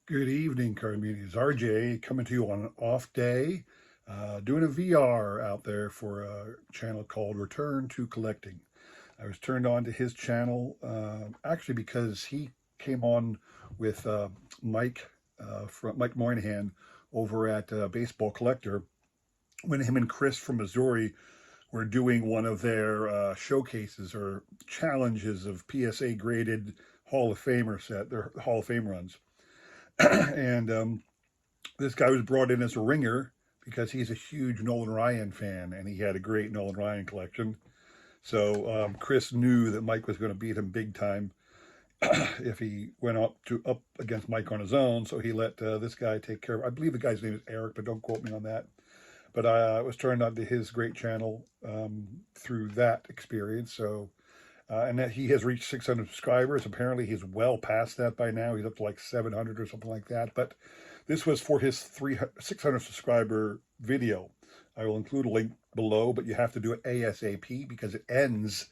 Good evening, card community. It's RJ coming to you on an off day, doing a VR out there for a channel called Return to Collecting. I was turned on to his channel actually because he came on with Mike from Mike Moynihan over at Baseball Collector when him and Chris from Missouri were doing one of their showcases or challenges of PSA graded Hall of Famer their Hall of Fame runs. and This guy was brought in as a ringer because he's a huge Nolan Ryan fan and he had a great Nolan Ryan collection. So Chris knew that Mike was going to beat him big time if he went up against Mike on his own. So he let this guy take care of. I believe the guy's name is Eric, but don't quote me on that. But I was turned on to his great channel through that experience. So and that he has reached 600 subscribers. Apparently, he's well past that by now. He's up to like 700 or something like that. But this was for his 600 subscriber video. I will include a link below, but you have to do it ASAP because it ends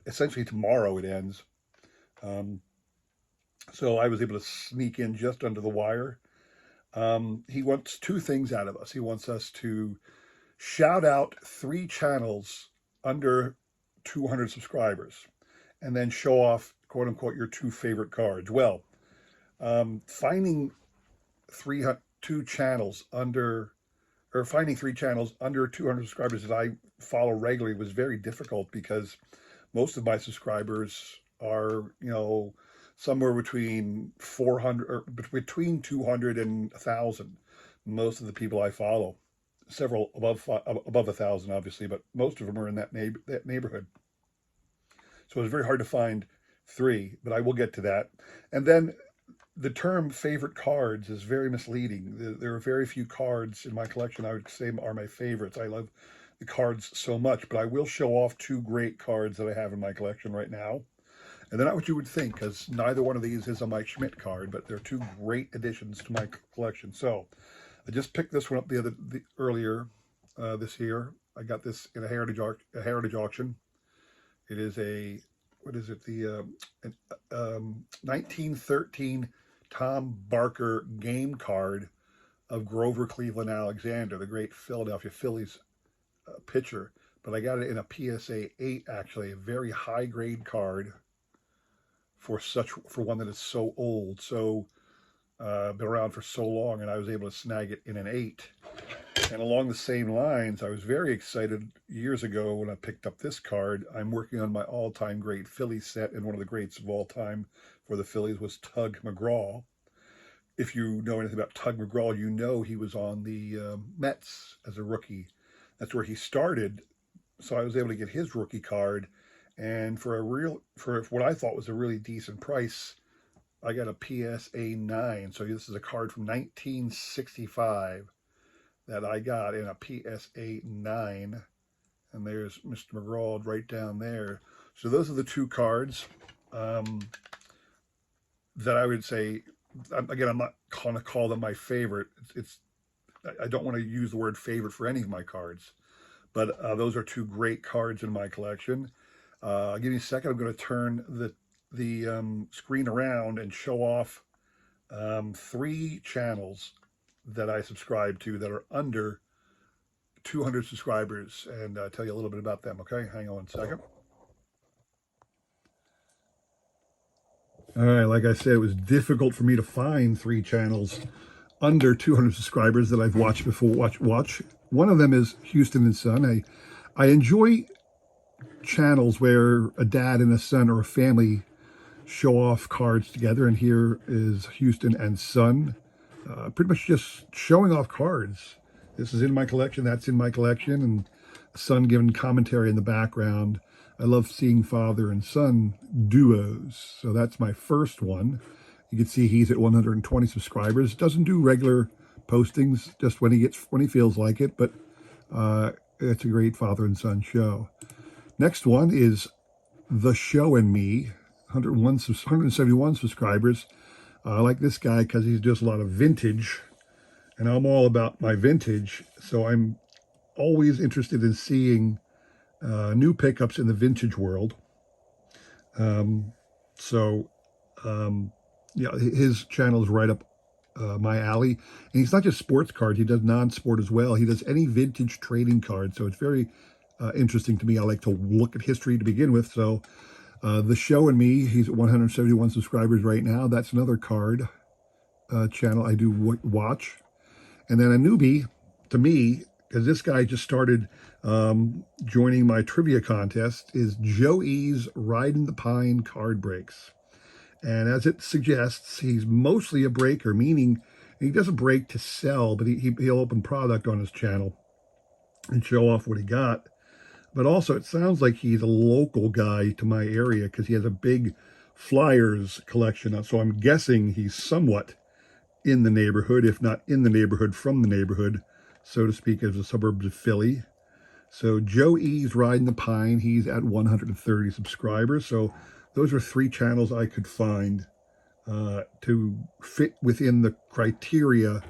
essentially tomorrow. It ends. So I was able to sneak in just under the wire. He wants two things out of us. He wants us to shout out 3 channels under 200 subscribers and then show off, quote unquote, your 2 favorite cards. Well, finding 3 channels under 200 subscribers that I follow regularly was very difficult because most of my subscribers are, somewhere between 400 or between 200 and 1,000. Most of the people I follow, several above 1,000, obviously, but most of them are in that neighborhood. So it was very hard to find 3, but I will get to that. And then the term favorite cards is very misleading. There are very few cards in my collection I would say are my favorites. I love the cards so much, but I will show off 2 great cards that I have in my collection right now. And they're not what you would think, because neither one of these is a Mike Schmidt card, but they're 2 great additions to my collection. So I just picked this one up earlier this year. I got this in a heritage auction. It is the 1913 Tom Barker game card of Grover Cleveland Alexander, the great Philadelphia Phillies pitcher. But I got it in a PSA 8, actually, a very high grade card for one that is so old, been around for so long, and I was able to snag it in an 8. And along the same lines, I was very excited years ago when I picked up this card. I'm working on my all-time great Phillies set, and one of the greats of all time for the Phillies was Tug McGraw. If you know anything about Tug McGraw, you know he was on the Mets as a rookie. That's where he started. So I was able to get his rookie card, and for what I thought was a really decent price, I got a PSA 9. So this is a card from 1965 that I got in a PSA 9. And there's Mr. McGraw right down there. So those are the 2 cards that I would say, again, I'm not going to call them my favorite. I don't want to use the word favorite for any of my cards. But those are 2 great cards in my collection. Give me a second. I'm going to turn the screen around and show off 3 channels that I subscribe to that are under 200 subscribers and tell you a little bit about them. Okay, hang on a second. All right, like I said, it was difficult for me to find 3 channels under 200 subscribers that I've watched before. Watch. One of them is Houston and Son. I enjoy channels where a dad and a son or a family show off cards together, and here is Houston and Son, pretty much just showing off cards. This is in my collection, that's in my collection, and Son giving commentary in the background. I love seeing father and son duos, so that's my first one. You can see he's at 120 subscribers. Doesn't do regular postings, just when he feels like it, but it's a great father and son show. Next one is theShowandMe, 171 subscribers. I like this guy because he does a lot of vintage, and I'm all about my vintage, so I'm always interested in seeing new pickups in the vintage world. Yeah, his channel is right up my alley. And he's not just sports cards, he does non-sport as well. He does any vintage trading cards, so it's very interesting to me. I like to look at history to begin with. So The Show and Me, he's at 171 subscribers right now. That's another card channel I do watch. And then a newbie to me, because this guy just started joining my trivia contest, is Joey's Riding the Pine card breaks. And as it suggests, he's mostly a breaker, meaning he doesn't break to sell, but he'll open product on his channel and show off what he got. But also, it sounds like he's a local guy to my area because he has a big flyers collection. So I'm guessing he's somewhat in the neighborhood, if not in the neighborhood, from the neighborhood, so to speak, as the suburbs of Philly. So Joe E's Riding the Pine, he's at 130 subscribers. So those are 3 channels I could find to fit within the criteria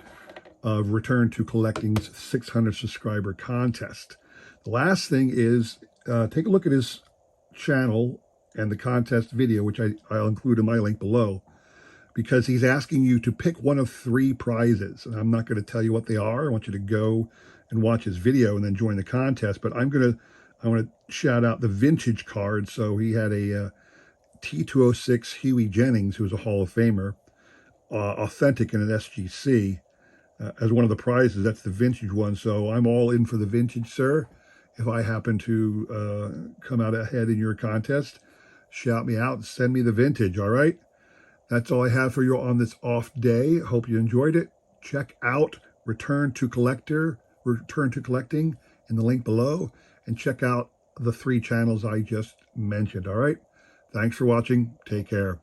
of Return to Collecting's 600 subscriber contest. The last thing is take a look at his channel and the contest video, which I'll include in my link below, because he's asking you to pick one of 3 prizes. And I'm not going to tell you what they are. I want you to go and watch his video and then join the contest. But I want to shout out the vintage card. So he had a T206 Huey Jennings, who was a Hall of Famer, authentic in an SGC, as one of the prizes. That's the vintage one. So I'm all in for the vintage, sir. If I happen to come out ahead in your contest, shout me out and send me the vintage, all right? That's all I have for you on this off day. Hope you enjoyed it. Check out Return to Collecting in the link below, and check out the 3 channels I just mentioned, all right? Thanks for watching. Take care.